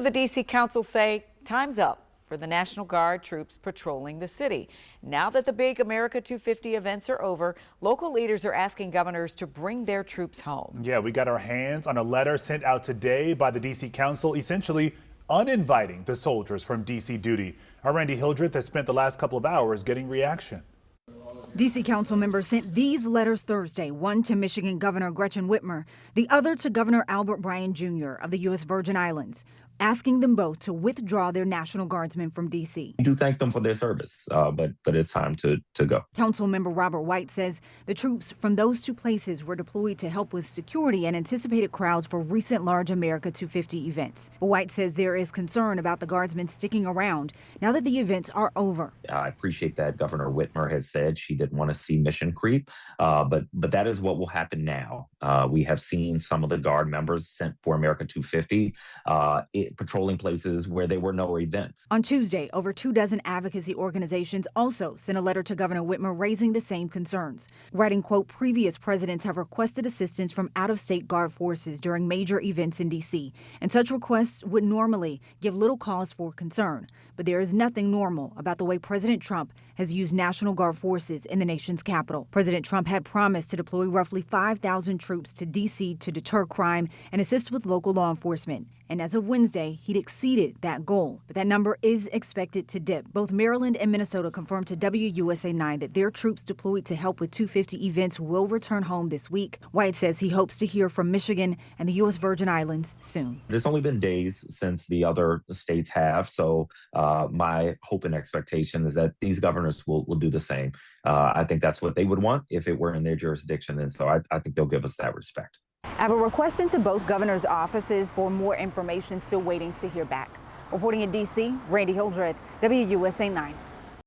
The D.C. Council say time's up for the National Guard troops patrolling the city. Now that the big America 250 events are over, local leaders are asking governors to bring their troops home. Yeah, we got our hands on a letter sent out today by the D.C. Council, essentially uninviting the soldiers from D.C. duty. Our Randy Hildreth has spent the last couple of hours getting reaction. D.C. council members sent these letters Thursday, one to Michigan Governor Gretchen Whitmer, the other to Governor Bryan Jr. of the U.S. Virgin Islands, asking them both to withdraw their National Guardsmen from D.C. We do thank them for their service, but it's time to go. Councilmember Robert White says the troops from those two places were deployed to help with security and anticipated crowds for recent large America 250 events. White says there is concern about the Guardsmen sticking around now that the events are over. I appreciate that Governor Whitmer has said she didn't want to see mission creep, but that is what will happen now. We have seen some of the Guard members sent for America 250 patrolling places where there were no events. On Tuesday, over 24 advocacy organizations also sent a letter to Governor Whitmer raising the same concerns, writing, quote, previous presidents have requested assistance from out-of-state Guard forces during major events in D.C., and such requests would normally give little cause for concern. But there is nothing normal about the way President Trump has used National Guard forces in the nation's capital. President Trump had promised to deploy roughly 5,000 troops to D.C. to deter crime and assist with local law enforcement. And as of Wednesday, he'd exceeded that goal. But that number is expected to dip. Both Maryland and Minnesota confirmed to WUSA 9 that their troops deployed to help with 250 events will return home this week. White says he hopes to hear from Michigan and the U.S. Virgin Islands soon. It's only been days since the other states have, so my hope and expectation is that these governors will do the same. I think that's what they would want if it were in their jurisdiction, and so I think they'll give us that respect. I have a request into both governors' offices for more information, still waiting to hear back. Reporting in D.C., Randy Hildreth, WUSA 9.